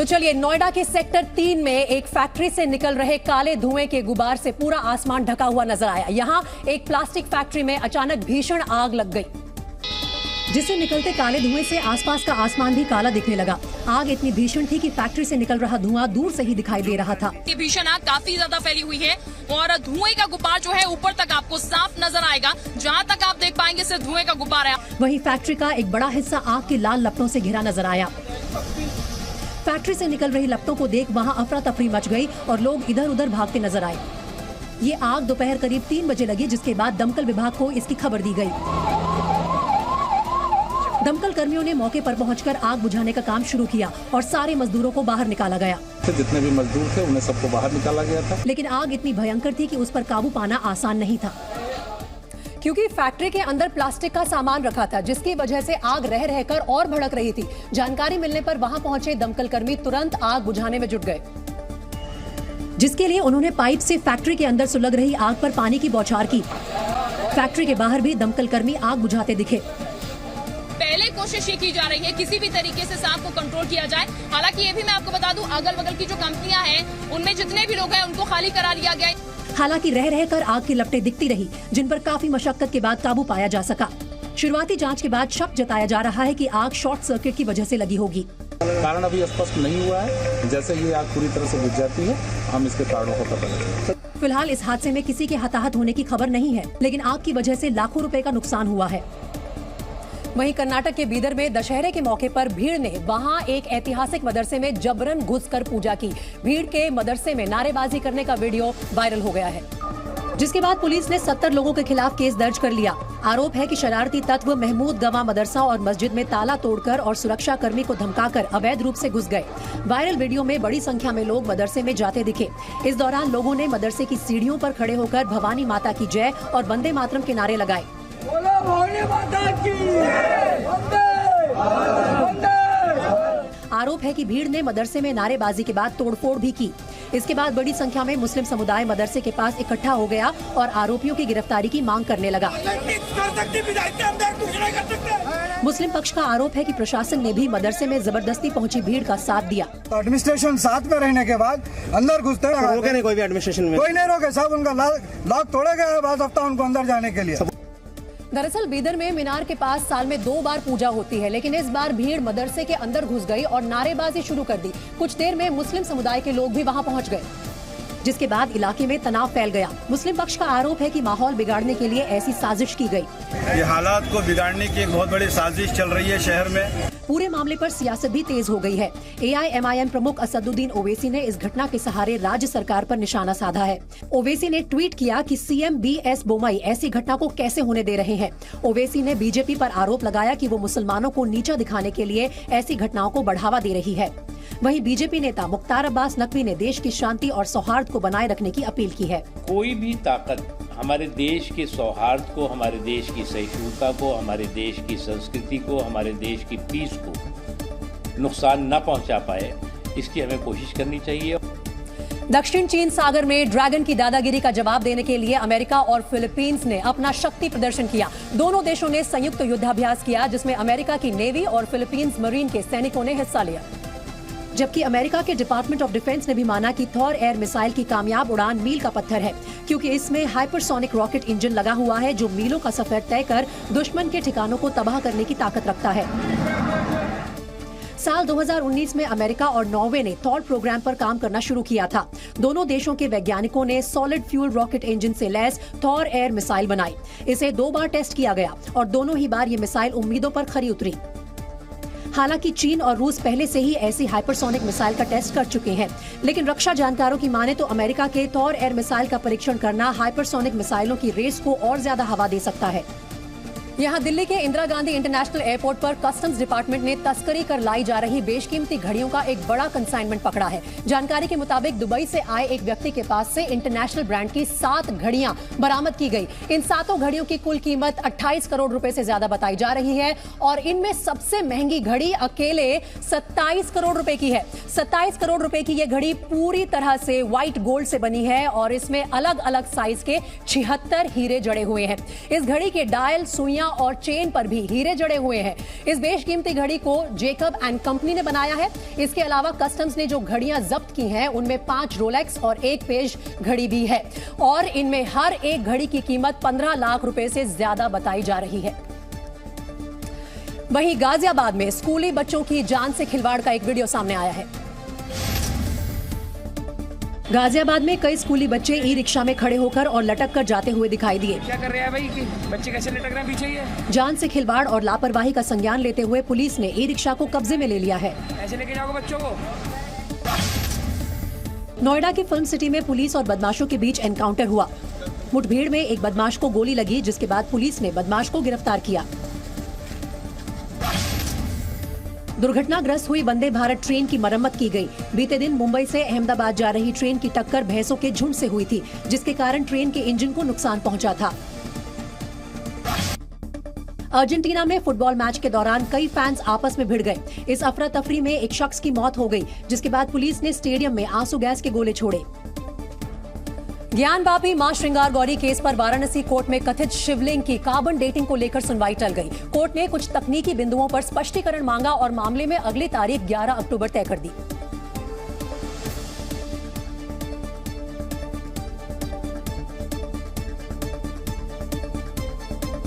तो चलिए, नोएडा के सेक्टर 3 में एक फैक्ट्री से निकल रहे काले धुएं के गुबार से पूरा आसमान ढका हुआ नजर आया। यहां एक प्लास्टिक फैक्ट्री में अचानक भीषण आग लग गई, जिससे निकलते काले धुएं से आसपास का आसमान भी काला दिखने लगा। आग इतनी भीषण थी कि फैक्ट्री से निकल रहा धुआं दूर से ही दिखाई दे रहा था। ये भीषण आग काफी ज्यादा फैली हुई है और धुएं का गुब्बार जो है ऊपर तक आपको साफ नजर आएगा। जहां तक आप देख पाएंगे सिर्फ धुएं का गुब्बार है। वहीं फैक्ट्री का एक बड़ा हिस्सा आग के लाल लपटों से घिरा नजर आया। फैक्ट्री से निकल रही लपटों को देख वहां अफरा तफरी मच गई और लोग इधर उधर भागते नजर आए। ये आग दोपहर करीब 3 बजे लगी, जिसके बाद दमकल विभाग को इसकी खबर दी गई। दमकल कर्मियों ने मौके पर पहुंचकर आग बुझाने का काम शुरू किया और सारे मजदूरों को बाहर निकाला गया। जितने भी मजदूर थे उन्हें सबको बाहर निकाला गया था, लेकिन आग इतनी भयंकर थी कि उस पर काबू पाना आसान नहीं था, क्योंकि फैक्ट्री के अंदर प्लास्टिक का सामान रखा था, जिसकी वजह से आग रह रहकर और भड़क रही थी। जानकारी मिलने पर वहां पहुंचे दमकल कर्मी तुरंत आग बुझाने में जुट गए, जिसके लिए उन्होंने पाइप से फैक्ट्री के अंदर सुलग रही आग पर पानी की बौछार की। फैक्ट्री के बाहर भी दमकल कर्मी आग बुझाते दिखे। पहले कोशिश ये की जा रही है किसी भी तरीके से सांप को कंट्रोल किया जाए। हालांकि ये भी मैं आपको बता दूं, अगल बगल की जो कंपनियां हैं उनमें जितने भी लोग हैं उनको खाली करा दिया गया है। हालांकि रह रहकर आग की लपटें दिखती रही, जिन पर काफी मशक्कत के बाद काबू पाया जा सका। शुरुआती जांच के बाद शक जताया जा रहा है कि आग शॉर्ट सर्किट की वजह से लगी होगी। कारण अभी स्पष्ट नहीं हुआ है। जैसे ये आग पूरी तरह से बुझ जाती है, हम इसके कारणों को पता लगाएंगे। फिलहाल इस हादसे में किसी के हताहत होने की खबर नहीं है, लेकिन आग की वजह से लाखों रुपए का नुकसान हुआ है। वहीं कर्नाटक के बीदर में दशहरे के मौके पर भीड़ ने वहां एक ऐतिहासिक मदरसे में जबरन घुसकर पूजा की। भीड़ के मदरसे में नारेबाजी करने का वीडियो वायरल हो गया है, जिसके बाद पुलिस ने 70 लोगों के खिलाफ केस दर्ज कर लिया। आरोप है कि शरारती तत्व महमूद गवा मदरसा और मस्जिद में ताला तोड़कर और सुरक्षा कर्मी को धमकाकर अवैध रूप से घुस गए। वायरल वीडियो में बड़ी संख्या में लोग मदरसे में जाते दिखे। इस दौरान लोगों ने मदरसे की सीढ़ियों पर खड़े होकर भवानी माता की जय और वंदे मातरम के नारे लगाए। आरोप है कि भीड़ ने मदरसे में नारेबाजी के बाद तोड़फोड़ भी की। इसके बाद बड़ी संख्या में मुस्लिम समुदाय मदरसे के पास इकट्ठा हो गया और आरोपियों की गिरफ्तारी की मांग करने लगा। मुस्लिम पक्ष का आरोप है कि प्रशासन ने भी मदरसे में जबरदस्ती पहुंची भीड़ का साथ दिया। एडमिनिस्ट्रेशन साथ में रहने के बाद अंदर घुसते हैं, रोके नहीं कोई भी एडमिनिस्ट्रेशन में, कोई नहीं रोके साहब। उनका लॉक तोड़े गए बाद हफ्ता उनको अंदर जाने के लिए। दरअसल बीदर में मीनार के पास साल में 2 बार पूजा होती है, लेकिन इस बार भीड़ मदरसे के अंदर घुस गई और नारेबाजी शुरू कर दी। कुछ देर में मुस्लिम समुदाय के लोग भी वहां पहुंच गए, जिसके बाद इलाके में तनाव फैल गया। मुस्लिम पक्ष का आरोप है कि माहौल बिगाड़ने के लिए ऐसी साजिश की गई। ये हालात को बिगाड़ने की एक बहुत बड़ी साजिश चल रही है शहर में। पूरे मामले पर सियासत भी तेज हो गई है। AIMIM प्रमुख असदुद्दीन ओवैसी ने इस घटना के सहारे राज्य सरकार पर निशाना साधा है। ओवैसी ने ट्वीट किया कि CM BS बोमई ऐसी घटना को कैसे होने दे रहे हैं। ओवैसी ने बीजेपी पर आरोप लगाया कि वो मुसलमानों को नीचा दिखाने के लिए ऐसी घटनाओं को बढ़ावा दे रही है। वहीं बीजेपी नेता मुख्तार अब्बास नकवी ने देश की शांति और सौहार्द को बनाए रखने की अपील की है। कोई भी ताकत हमारे देश के सौहार्द को, हमारे देश की सहिष्णुता को, हमारे देश की संस्कृति को, हमारे देश की पीस को नुकसान न पहुंचा पाए, इसकी हमें कोशिश करनी चाहिए। दक्षिण चीन सागर में ड्रैगन की दादागिरी का जवाब देने के लिए अमेरिका और फिलीपींस ने अपना शक्ति प्रदर्शन किया। दोनों देशों ने संयुक्त युद्धाभ्यास किया, जिसमें अमेरिका की नेवी और फिलीपींस मरीन के सैनिकों ने हिस्सा लिया। जबकि अमेरिका के डिपार्टमेंट ऑफ डिफेंस ने भी माना कि थॉर एयर मिसाइल की कामयाब उड़ान मील का पत्थर है, क्योंकि इसमें हाइपरसोनिक रॉकेट इंजन लगा हुआ है, जो मीलों का सफर तय कर दुश्मन के ठिकानों को तबाह करने की ताकत रखता है। साल 2019 में अमेरिका और नॉर्वे ने थॉर प्रोग्राम पर काम करना शुरू किया था। दोनों देशों के वैज्ञानिकों ने सॉलिड फ्यूल रॉकेट इंजन से लैस थॉर एयर मिसाइल बनाई। इसे 2 बार टेस्ट किया गया और दोनों ही बार ये मिसाइल उम्मीदों पर खरी उतरी। हालांकि चीन और रूस पहले से ही ऐसी हाइपरसोनिक मिसाइल का टेस्ट कर चुके हैं, लेकिन रक्षा जानकारों की माने तो अमेरिका के थॉर एयर मिसाइल का परीक्षण करना हाइपरसोनिक मिसाइलों की रेस को और ज्यादा हवा दे सकता है। यहाँ दिल्ली के इंदिरा गांधी इंटरनेशनल एयरपोर्ट पर कस्टम्स डिपार्टमेंट ने तस्करी कर लाई जा रही बेशकीमती घड़ियों का एक बड़ा कंसाइनमेंट पकड़ा है। जानकारी के मुताबिक दुबई से आए एक व्यक्ति के पास से इंटरनेशनल ब्रांड की 7 घड़ियां बरामद की गई। इन 7 घड़ियों की कुल कीमत 28 करोड़ रुपए से ज्यादा बताई जा रही है और इनमें सबसे महंगी घड़ी अकेले 27 करोड़ रुपए की है। 27 करोड़ रुपए की यह घड़ी पूरी तरह से व्हाइट गोल्ड से बनी है और इसमें अलग अलग साइज के 76 हीरे जड़े हुए हैं। इस घड़ी के डायल, सुइयां और चेन पर भी हीरे जड़े हुए हैं। इस बेशकीमती घड़ी को जेकब एंड कंपनी ने बनाया है। इसके अलावा कस्टम्स ने जो घड़ियां जब्त की हैं उनमें 5 रोलेक्स और 1 पेज घड़ी भी है और इनमें हर एक घड़ी की कीमत 15 लाख रुपए से ज्यादा बताई जा रही है। वहीं गाजियाबाद में स्कूली बच्चों की जान से खिलवाड़ का एक वीडियो सामने आया है। गाजियाबाद में कई स्कूली बच्चे ई रिक्शा में खड़े होकर और लटक कर जाते हुए दिखाई दिए। क्या कर रहे हैं भाई कि बच्चे कैसे लटक रहे हैं पीछे? ये जान से खिलवाड़ और लापरवाही का संज्ञान लेते हुए पुलिस ने ई रिक्शा को कब्जे में ले लिया है। ऐसे लेके जाओगे बच्चों को? नोएडा की फिल्म सिटी में पुलिस और बदमाशों के बीच एनकाउंटर हुआ। मुठभेड़ में एक बदमाश को गोली लगी, जिसके बाद पुलिस ने बदमाश को गिरफ्तार किया। दुर्घटनाग्रस्त हुई वंदे भारत ट्रेन की मरम्मत की गई। बीते दिन मुंबई से अहमदाबाद जा रही ट्रेन की टक्कर भैंसों के झुंड से हुई थी, जिसके कारण ट्रेन के इंजन को नुकसान पहुंचा था। अर्जेंटीना में फुटबॉल मैच के दौरान कई फैंस आपस में भिड़ गए। इस अफरा तफरी में एक शख्स की मौत हो गई, जिसके बाद पुलिस ने स्टेडियम में आंसू गैस के गोले छोड़े। ज्ञानवापी मां श्रृंगार गौरी केस पर वाराणसी कोर्ट में कथित शिवलिंग की कार्बन डेटिंग को लेकर सुनवाई टल गई। कोर्ट ने कुछ तकनीकी बिंदुओं पर स्पष्टीकरण मांगा और मामले में अगली तारीख 11 अक्टूबर तय कर दी।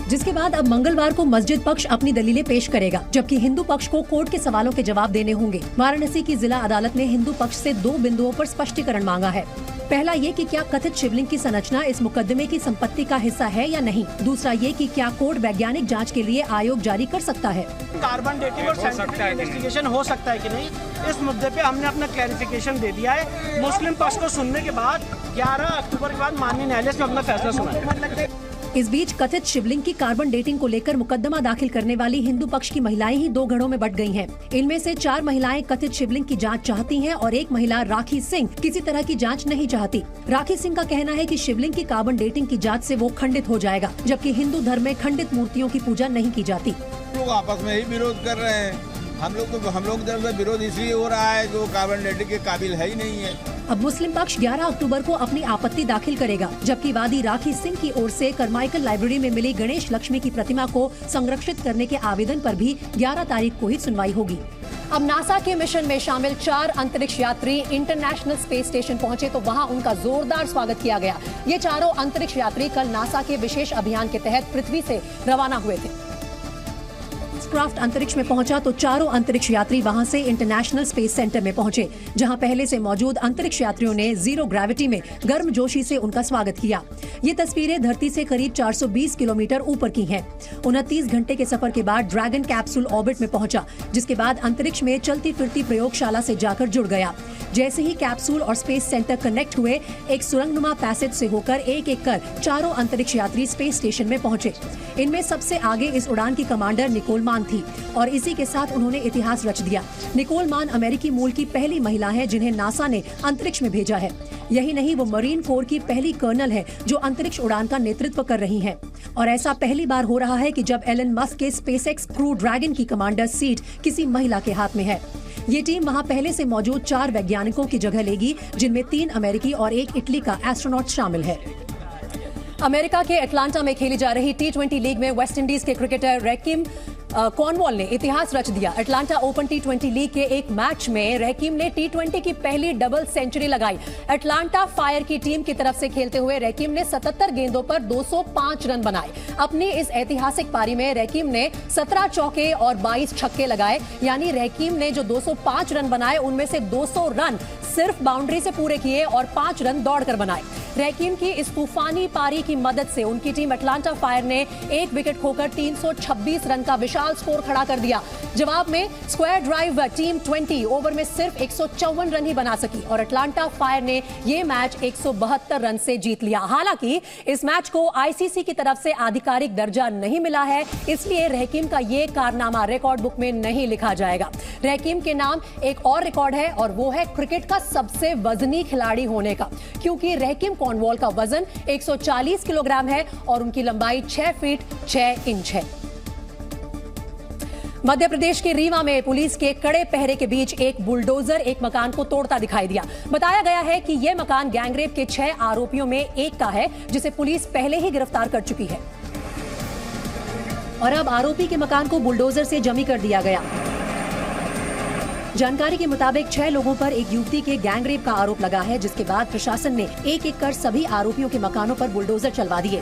जिसके बाद अब मंगलवार को मस्जिद पक्ष अपनी दलीलें पेश करेगा, जबकि हिंदू पक्ष को कोर्ट के सवालों के जवाब देने होंगे। वाराणसी की जिला अदालत ने हिंदू पक्ष से 2 बिंदुओं पर स्पष्टीकरण मांगा है। पहला ये कि क्या कथित शिवलिंग की संरचना इस मुकदमे की संपत्ति का हिस्सा है या नहीं। दूसरा ये कि क्या कोर्ट वैज्ञानिक जांच के लिए आयोग जारी कर सकता है। कार्बन डेटिंग और साइंटिफिक इन्वेस्टिगेशन हो सकता है कि नहीं, इस मुद्दे पे हमने अपना क्लैरिफिकेशन दे दिया है। मुस्लिम पक्ष को सुनने के बाद 11 अक्टूबर के बाद माननीय न्यायालय में अपना फैसला सुनाएगा। इस बीच कथित शिवलिंग की कार्बन डेटिंग को लेकर मुकदमा दाखिल करने वाली हिंदू पक्ष की महिलाएं ही 2 गढ़ों में बंट गई हैं। इनमें से 4 महिलाएं कथित शिवलिंग की जांच चाहती हैं और एक महिला राखी सिंह किसी तरह की जांच नहीं चाहती। राखी सिंह का कहना है कि शिवलिंग की कार्बन डेटिंग की जांच से वो खंडित हो जाएगा, जबकि हिंदू धर्म में खंडित मूर्तियों की पूजा नहीं की जाती। लोग आपस में ही विरोध कर रहे हैं। हम लोग तरफ से विरोध इसलिए हो रहा है कि वो कार्बन डेटिंग के काबिल है ही नहीं है। अब मुस्लिम पक्ष 11 अक्टूबर को अपनी आपत्ति दाखिल करेगा, जबकि वादी राखी सिंह की ओर से करमाइकल लाइब्रेरी में मिली गणेश लक्ष्मी की प्रतिमा को संरक्षित करने के आवेदन पर भी 11 तारीख को ही सुनवाई होगी। अब नासा के मिशन में शामिल 4 अंतरिक्ष यात्री इंटरनेशनल स्पेस स्टेशन पहुंचे तो वहां उनका जोरदार स्वागत किया गया। ये चारों अंतरिक्ष यात्री कल नासा के विशेष अभियान के तहत पृथ्वी से रवाना हुए थे। क्राफ्ट अंतरिक्ष में पहुंचा तो चारों अंतरिक्ष यात्री वहां से इंटरनेशनल स्पेस सेंटर में पहुंचे, जहां पहले से मौजूद अंतरिक्ष यात्रियों ने जीरो ग्रेविटी में गर्मजोशी से उनका स्वागत किया। ये तस्वीरें धरती से करीब 420 किलोमीटर ऊपर की हैं। 29 घंटे के सफर के बाद ड्रैगन कैप्सूल ऑर्बिट में पहुंचा, जिसके बाद अंतरिक्ष में चलती फिरती प्रयोगशाला से जाकर जुड़ गया। जैसे ही कैप्सूल और स्पेस सेंटर कनेक्ट हुए, एक सुरंगनुमा पैसेज से होकर एक एक कर चारों अंतरिक्ष यात्री स्पेस स्टेशन में पहुंचे। इनमें सबसे आगे इस उड़ान की कमांडर निकोल मान थी और इसी के साथ उन्होंने इतिहास रच दिया। निकोल मान अमेरिकी मूल की पहली महिला है जिन्हें नासा ने अंतरिक्ष में भेजा है। यही नहीं, वो मरीन कोर की पहली कर्नल है जो अंतरिक्ष उड़ान का नेतृत्व कर रही हैं। और ऐसा पहली बार हो रहा है कि जब एलन मस्क के स्पेसएक्स क्रू ड्रैगन की कमांडर सीट किसी महिला के हाथ में है। ये टीम वहां पहले से मौजूद 4 वैज्ञानिकों की जगह लेगी, जिनमें 3 अमेरिकी और 1 इटली का एस्ट्रोनॉट शामिल है। अमेरिका के एटलांटा में खेली जा रही T20 लीग में वेस्टइंडीज के क्रिकेटर रैकिम कॉर्नवॉल ने इतिहास रच दिया। अटलांटा ओपन T20 लीग के एक मैच में रैकिम ने T20 की पहली डबल सेंचुरी लगाई। अटलांटा फायर की टीम की तरफ से खेलते हुए रैकिम ने 77 गेंदों पर 205 रन बनाए। अपनी इस ऐतिहासिक पारी में रैकिम ने 17 चौके और 22 छक्के लगाए। यानी रैकिम ने जो 205 रन बनाए, उनमें से 200 रन सिर्फ बाउंड्री से पूरे किए और 5 रन दौड़कर बनाए। रैकिम की इस तूफानी पारी की मदद से उनकी टीम अटलांटा फायर ने 1 विकेट खोकर 326 रन का विशाल स्कोर खड़ा कर दिया। जवाब में स्क्वायर ड्राइव टीम 20 ओवर में सिर्फ 154 रन ही बना सकी और अटलांटा फायर ने यह मैच 172 रन से जीत लिया। हालांकि इस मैच को आईसीसी की तरफ से आधिकारिक दर्जा नहीं मिला है, इसलिए रैकिम का यह कारनामा रिकॉर्ड बुक में नहीं लिखा जाएगा। रैकिम के नाम एक और रिकॉर्ड है और वो है क्रिकेट का सबसे वजनी खिलाड़ी होने का, क्योंकि रैकिम कॉर्नवॉल का वजन 140 किलोग्राम है और उनकी लंबाई 6 फीट 6 इंच है। मध्य प्रदेश के रीवा में पुलिस के कड़े पहरे के बीच एक बुलडोजर एक मकान को तोड़ता दिखाई दिया। बताया गया है कि यह मकान गैंगरेप के 6 आरोपियों में एक का है, जिसे पुलिस पहले ही गिरफ्तार कर चुकी है। और अब आरोपी के मकान को बुलडोजर से जमी कर दिया गया। जानकारी के मुताबिक 6 लोगों पर एक युवती के गैंगरेप का आरोप लगा है, जिसके बाद प्रशासन ने एक-एक कर सभी आरोपियों के मकानों पर बुलडोजर चलवा दिए।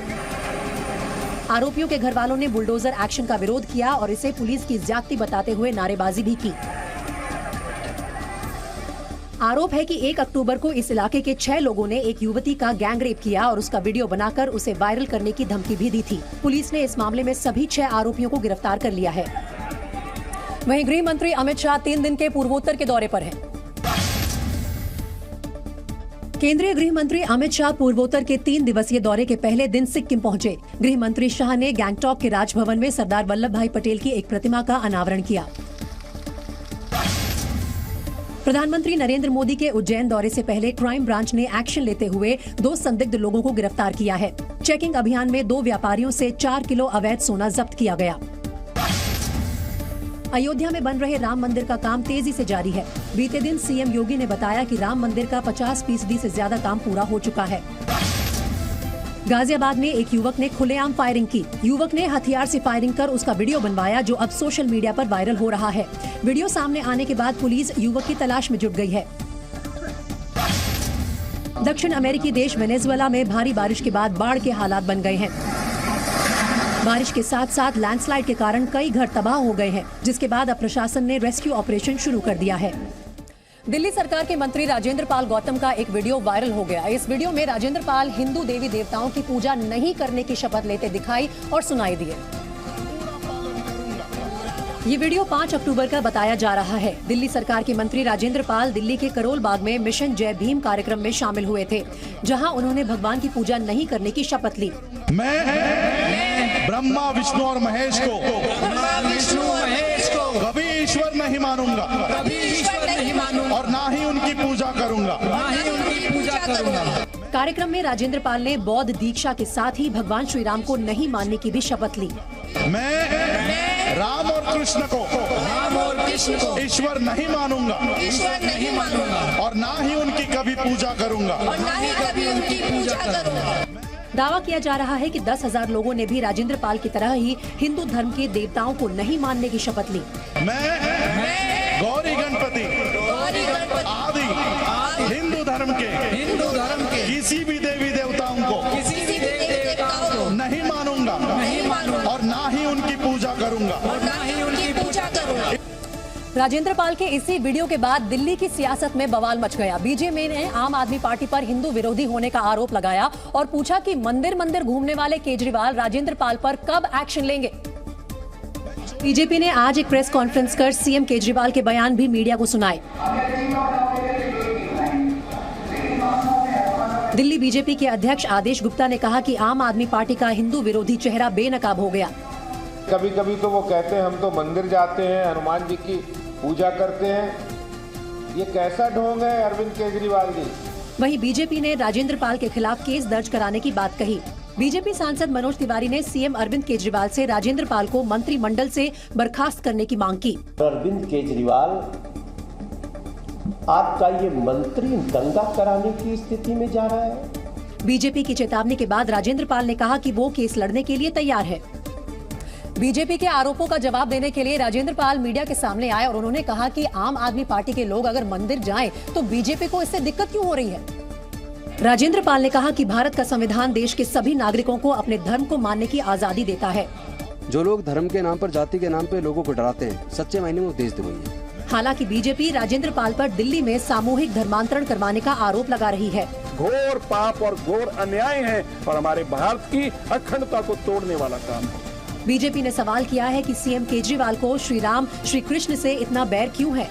आरोपियों के घर वालों ने बुलडोजर एक्शन का विरोध किया और इसे पुलिस की ज्यादती बताते हुए नारेबाजी भी की। आरोप है कि 1 अक्टूबर को इस इलाके के 6 लोगों ने एक युवती का गैंगरेप किया और उसका वीडियो बनाकर उसे वायरल करने की धमकी भी दी थी। पुलिस ने इस मामले में सभी 6 आरोपियों को गिरफ्तार कर लिया है। वहीं गृह मंत्री अमित शाह 3 दिन के पूर्वोत्तर के दौरे पर हैं। केंद्रीय गृह मंत्री अमित शाह पूर्वोत्तर के 3 दिवसीय दौरे के पहले दिन सिक्किम पहुंचे। गृह मंत्री शाह ने गैंगटॉक के राजभवन में सरदार वल्लभ भाई पटेल की एक प्रतिमा का अनावरण किया। प्रधानमंत्री नरेंद्र मोदी के उज्जैन दौरे से पहले क्राइम ब्रांच ने एक्शन लेते हुए 2 संदिग्ध लोगों को गिरफ्तार किया है। चेकिंग अभियान में 2 व्यापारियों से 4 किलो अवैध सोना जब्त किया गया। अयोध्या में बन रहे राम मंदिर का काम तेजी से जारी है। बीते दिन सीएम योगी ने बताया कि राम मंदिर का 50% से ज्यादा काम पूरा हो चुका है। गाजियाबाद में एक युवक ने खुलेआम फायरिंग की। युवक ने हथियार से फायरिंग कर उसका वीडियो बनवाया, जो अब सोशल मीडिया पर वायरल हो रहा है। वीडियो सामने आने के बाद पुलिस युवक की तलाश में जुट गई है। दक्षिण अमेरिकी देश वेनेजुएला में भारी बारिश के बाद बाढ़ के हालात बन गए हैं। बारिश के साथ साथ लैंडस्लाइड के कारण कई घर तबाह हो गए हैं, जिसके बाद अब प्रशासन ने रेस्क्यू ऑपरेशन शुरू कर दिया है। दिल्ली सरकार के मंत्री राजेंद्र पाल गौतम का एक वीडियो वायरल हो गया। इस वीडियो में राजेंद्र पाल हिंदू देवी देवताओं की पूजा नहीं करने की शपथ लेते दिखाई और सुनाई दिए। ये वीडियो 5 अक्टूबर का बताया जा रहा है। दिल्ली सरकार के मंत्री राजेंद्र पाल दिल्ली के करोल बाग में मिशन जय भीम कार्यक्रम में शामिल हुए थे, जहां उन्होंने भगवान की पूजा नहीं करने की शपथ ली। मैं ब्रह्मा विष्णु और महेश को कभी ईश्वर नहीं मानूंगा और ना ही उनकी पूजा करूंगा। कार्यक्रम में राजेंद्र पाल ने बौद्ध दीक्षा के साथ ही भगवान श्री राम को नहीं मानने की भी शपथ ली। मैं राम और कृष्ण को ईश्वर नहीं मानूंगा और ना ही उनकी कभी पूजा करूंगा। दावा किया जा रहा है कि 10,000 लोगों ने भी राजेंद्र पाल की तरह ही हिंदू धर्म के देवताओं को नहीं मानने की शपथ ली। मैं गौरी गणपति आदि हिंदू धर्म के किसी भी देवी देवताओं को नहीं मानूंगा और ना ही उनकी पूजा करूंगा। राजेंद्र पाल के इसी वीडियो के बाद दिल्ली की सियासत में बवाल मच गया। बीजेपी ने आम आदमी पार्टी पर हिंदू विरोधी होने का आरोप लगाया और पूछा कि मंदिर मंदिर घूमने वाले केजरीवाल राजेंद्र पाल पर कब एक्शन लेंगे। बीजेपी ने आज एक प्रेस कॉन्फ्रेंस कर सीएम केजरीवाल के बयान भी मीडिया को सुनाए। दिल्ली बीजेपी के अध्यक्ष आदेश गुप्ता ने कहा कि आम आदमी पार्टी का हिंदू विरोधी चेहरा बेनकाब हो गया। कभी कभी तो वो कहते हैं हम तो मंदिर जाते हैं, हनुमान जी की पूजा करते हैं। ये कैसा ढोंग है अरविंद केजरीवाल जी। वहीं बीजेपी ने राजेंद्र पाल के खिलाफ केस दर्ज कराने की बात कही। बीजेपी सांसद मनोज तिवारी ने सीएम अरविंद केजरीवाल से राजेंद्र पाल को मंत्रिमंडल से बर्खास्त करने की मांग की। अरविंद केजरीवाल, आपका ये मंत्री दंगा कराने की स्थिति में जा रहा है। बीजेपी की चेतावनी के बाद राजेंद्र पाल ने कहा कि वो केस लड़ने के लिए तैयार है। बीजेपी के आरोपों का जवाब देने के लिए राजेंद्र पाल मीडिया के सामने आए और उन्होंने कहा कि आम आदमी पार्टी के लोग अगर मंदिर जाएं तो बीजेपी को इससे दिक्कत क्यों हो रही है। राजेंद्र पाल ने कहा कि भारत का संविधान देश के सभी नागरिकों को अपने धर्म को मानने की आजादी देता है। जो लोग धर्म के नाम पर, जाति के नाम पर लोगों को डराते हैं, सच्चे मायने में वो देशद्रोही है। हालांकि बीजेपी राजेंद्र पाल पर दिल्ली में सामूहिक धर्मांतरण करवाने का आरोप लगा रही है। घोर पाप और घोर अन्याय है और हमारे भारत की अखंडता को तोड़ने वाला काम है। बीजेपी ने सवाल किया है कि सीएम केजरीवाल को श्री राम श्री कृष्ण से इतना बैर क्यों है।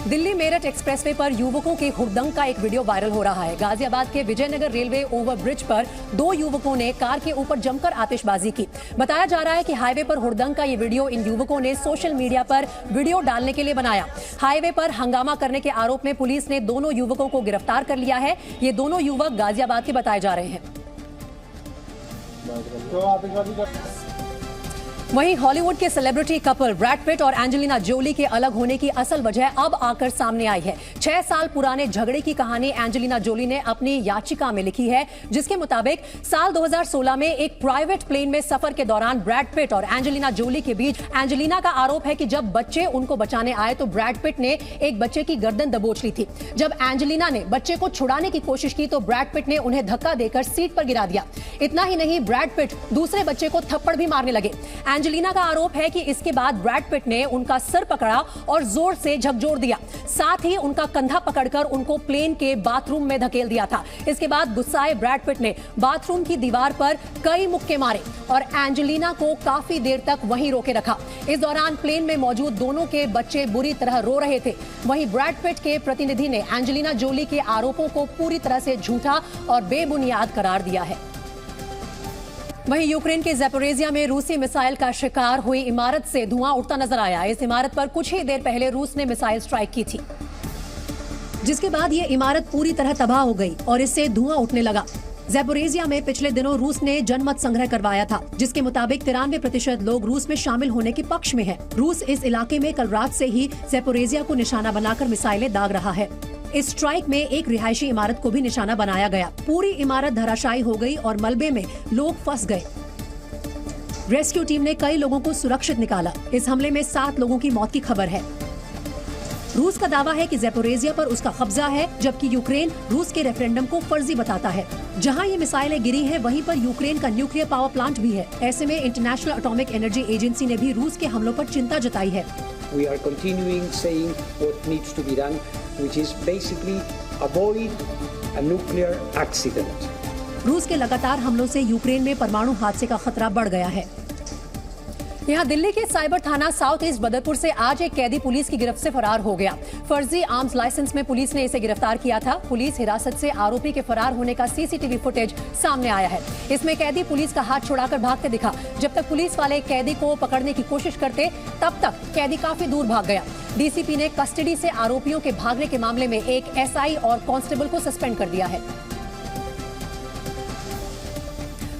दिल्ली मेरठ एक्सप्रेसवे पर युवकों के हुड़दंग का एक वीडियो वायरल हो रहा है। गाजियाबाद के विजयनगर रेलवे ओवरब्रिज पर 2 युवकों ने कार के ऊपर जमकर आतिशबाजी की। बताया जा रहा है कि हाईवे पर हुड़दंग का ये वीडियो इन युवकों ने सोशल मीडिया पर वीडियो डालने के लिए बनाया। हाईवे पर हंगामा करने के आरोप में पुलिस ने दोनों युवकों को गिरफ्तार कर लिया है। ये दोनों युवक गाजियाबाद के बताए जा रहे हैं। वहीं हॉलीवुड के सेलिब्रिटी कपल ब्रैड पिट और एंजेलिना जोली के अलग होने की असल वजह अब आकर सामने आई है। 6 साल पुराने झगड़े की कहानी एंजेलिना जोली ने अपनी याचिका में लिखी है, जिसके मुताबिक साल 2016 में एक प्राइवेट प्लेन में सफर के दौरान ब्रैड पिट और एंजेलिना जोली के बीच एंजेलिना का आरोप है कि जब बच्चे उनको बचाने आए तो ब्रैड पिट ने एक बच्चे की गर्दन दबोच ली थी। जब एंजेलिना ने बच्चे को छुड़ाने की कोशिश की तो ब्रैड पिट ने उन्हें धक्का देकर सीट पर गिरा दिया। इतना ही नहीं, ब्रैड पिट दूसरे बच्चे को थप्पड़ भी मारने लगे। एंजेलिना का आरोप है कि इसके बाद ब्रैड पिट ने उनका सर पकड़ा और जोर से झकझोर दिया, साथ ही उनका कंधा पकड़कर उनको प्लेन के बाथरूम में धकेल दिया था। इसके बाद गुस्साए ब्रैड पिट ने बाथरूम की दीवार पर कई मुक्के मारे और एंजेलिना को काफी देर तक वहीं रोके रखा। इस दौरान प्लेन में मौजूद दोनों के बच्चे बुरी तरह रो रहे थे। वहीं ब्रैड पिट के प्रतिनिधि ने एंजेलिना जोली के आरोपों को पूरी तरह से झूठा और बेबुनियाद करार दिया है। वहीं यूक्रेन के ज़ैपोरिज़िया में रूसी मिसाइल का शिकार हुई इमारत से धुआं उठता नजर आया। इस इमारत पर कुछ ही देर पहले रूस ने मिसाइल स्ट्राइक की थी, जिसके बाद ये इमारत पूरी तरह तबाह हो गई और इससे धुआं उठने लगा। ज़ैपोरिज़िया में पिछले दिनों रूस ने जनमत संग्रह करवाया था, जिसके मुताबिक 93% लोग रूस में शामिल होने के पक्ष में हैं। रूस इस इलाके में कल रात से ही ज़ैपोरिज़िया को निशाना बनाकर मिसाइलें दाग रहा है। इस स्ट्राइक में एक रिहायशी इमारत को भी निशाना बनाया गया। पूरी इमारत धराशायी हो गई और मलबे में लोग फंस गए। रेस्क्यू टीम ने कई लोगों को सुरक्षित निकाला। इस हमले में 7 लोगों की मौत की खबर है। रूस का दावा है कि ज़ैपोरिज़िया पर उसका कब्जा है, जबकि यूक्रेन रूस के रेफरेंडम को फर्जी बताता है। जहां ये मिसाइलें गिरी हैं, वहीं पर यूक्रेन का न्यूक्लियर पावर प्लांट भी है। ऐसे में इंटरनेशनल एटॉमिक एनर्जी एजेंसी ने भी रूस के हमलों पर चिंता जताई है। We are continuing saying what needs to be done, which is basically avoid a nuclear accident. रूस के लगातार हमलों से यूक्रेन में परमाणु हादसे का खतरा बढ़ गया है। यहाँ दिल्ली के साइबर थाना साउथ ईस्ट बदरपुर से आज एक कैदी पुलिस की गिरफ्त से फरार हो गया। फर्जी आर्म्स लाइसेंस में पुलिस ने इसे गिरफ्तार किया था। पुलिस हिरासत से आरोपी के फरार होने का सीसीटीवी फुटेज सामने आया है। इसमें कैदी पुलिस का हाथ छुड़ाकर भागते दिखा। जब तक पुलिस वाले कैदी को पकड़ने की कोशिश करते, तब तक कैदी काफी दूर भाग गया। डीसीपी ने कस्टडी से आरोपियों के भागने के मामले में एक एसआई और कांस्टेबल को सस्पेंड कर दिया है।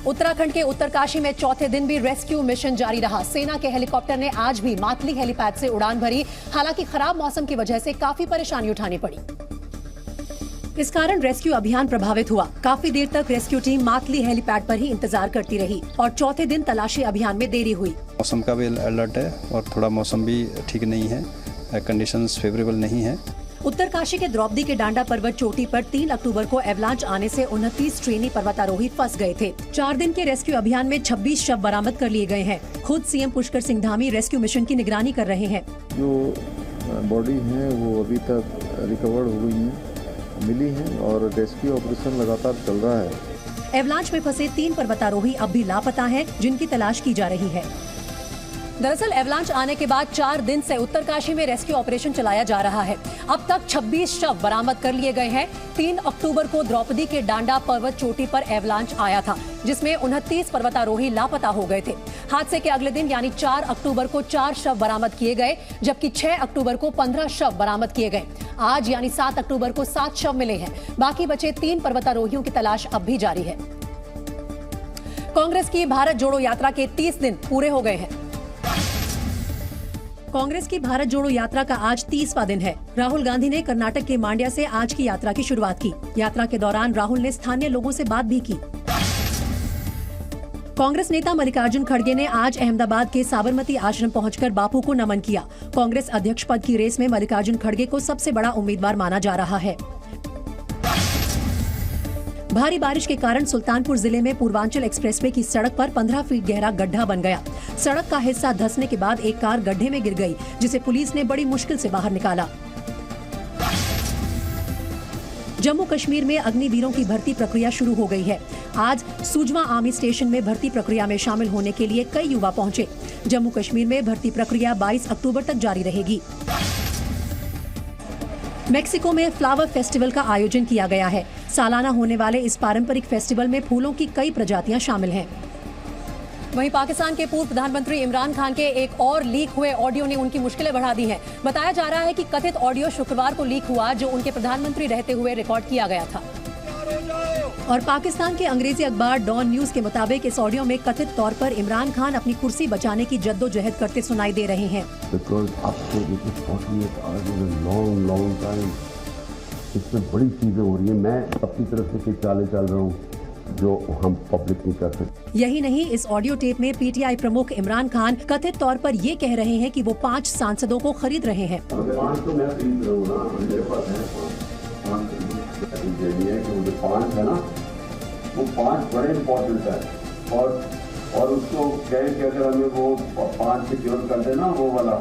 उत्तराखंड के उत्तरकाशी में चौथे दिन भी रेस्क्यू मिशन जारी रहा। सेना के हेलीकॉप्टर ने आज भी मातली हेलीपैड से उड़ान भरी। हालांकि खराब मौसम की वजह से काफी परेशानी उठानी पड़ी। इस कारण रेस्क्यू अभियान प्रभावित हुआ। काफी देर तक रेस्क्यू टीम मातली हेलीपैड पर ही इंतजार करती रही और चौथे दिन तलाशी अभियान में देरी हुई। मौसम का भी अलर्ट है और थोड़ा मौसम भी ठीक नहीं है, कंडीशंस फेवरेबल नहीं है। उत्तरकाशी के द्रौपदी के डांडा पर्वत चोटी पर 3 अक्टूबर को एवलांच आने से 29 ट्रेनी पर्वतारोही फंस गए थे। 4 दिन के रेस्क्यू अभियान में 26 शव बरामद कर लिए गए हैं। खुद CM Pushkar Singh Dhami rescue mission की निगरानी कर रहे हैं। जो बॉडी है वो अभी तक रिकवर्ड हो गई है, मिली है और रेस्क्यू ऑपरेशन लगातार चल रहा है। एवलांच में फंसे 3 पर्वतारोही अब भी लापता हैं, जिनकी तलाश की जा रही है। दरअसल एवलांच आने के बाद 4 दिन से उत्तरकाशी में रेस्क्यू ऑपरेशन चलाया जा रहा है। अब तक 26 शव बरामद कर लिए गए हैं। 3 अक्टूबर को द्रौपदी के डांडा पर्वत चोटी पर एवलांच आया था, जिसमें 29 पर्वतारोही लापता हो गए थे। हादसे के अगले दिन यानी 4 अक्टूबर को 4 शव बरामद किए गए, जबकि 6 अक्टूबर को 15 शव बरामद किए गए। आज यानी 7 अक्टूबर को 7 शव मिले हैं। बाकी बचे 3 पर्वतारोहियों की तलाश अब भी जारी है। कांग्रेस की भारत जोड़ो यात्रा के 30 दिन पूरे हो गए हैं। कांग्रेस की भारत जोड़ो यात्रा का आज 30वां दिन है। राहुल गांधी ने कर्नाटक के मांड्या से आज की यात्रा की शुरुआत की। यात्रा के दौरान राहुल ने स्थानीय लोगों से बात भी की। कांग्रेस नेता मल्लिकार्जुन खड़गे ने आज अहमदाबाद के साबरमती आश्रम पहुंचकर बापू को नमन किया। कांग्रेस अध्यक्ष पद की रेस में मल्लिकार्जुन खड़गे को सबसे बड़ा उम्मीदवार माना जा रहा है। भारी बारिश के कारण सुल्तानपुर जिले में पूर्वांचल एक्सप्रेसवे की सड़क पर 15 फीट गहरा गड्ढा बन गया। सड़क का हिस्सा धंसने के बाद एक कार गड्ढे में गिर गई, जिसे पुलिस ने बड़ी मुश्किल से बाहर निकाला। जम्मू कश्मीर में अग्निवीरों की भर्ती प्रक्रिया शुरू हो गई है। आज सुजवा आर्मी स्टेशन में भर्ती प्रक्रिया में शामिल होने के लिए कई युवा पहुंचे। जम्मू कश्मीर में भर्ती प्रक्रिया 22 अक्टूबर तक जारी रहेगी। मेक्सिको में फ्लावर फेस्टिवल का आयोजन किया गया है। सालाना होने वाले इस पारंपरिक फेस्टिवल में फूलों की कई प्रजातियां शामिल हैं। वहीं पाकिस्तान के पूर्व प्रधानमंत्री इमरान खान के एक और लीक हुए ऑडियो ने उनकी मुश्किलें बढ़ा दी हैं। बताया जा रहा है कि कथित ऑडियो शुक्रवार को लीक हुआ, जो उनके प्रधानमंत्री रहते हुए रिकॉर्ड किया गया था। और पाकिस्तान के अंग्रेजी अखबार डॉन न्यूज के मुताबिक इस ऑडियो में कथित तौर पर इमरान खान अपनी कुर्सी बचाने की जद्दोजहद करते सुनाई दे रहे हैं। इसमें बड़ी चीजें हो रही है, मैं अपनी तरफ से कुछ चालें चल रहा हूँ जो हम पब्लिक नहीं कर सकते। यही नहीं, इस ऑडियो टेप में पीटीआई प्रमुख इमरान खान कथित तौर पर ये कह रहे हैं कि वो 5 सांसदों को खरीद रहे हैं। 5 तो मैं खरीद रहा हूँ ना, मेरे पास है 5 है ना, वो 5 बड़े इम्पोर्टेंट है और उसको कहें कि अगर हमें वो 5 सिक्योर कर देना, वो वाला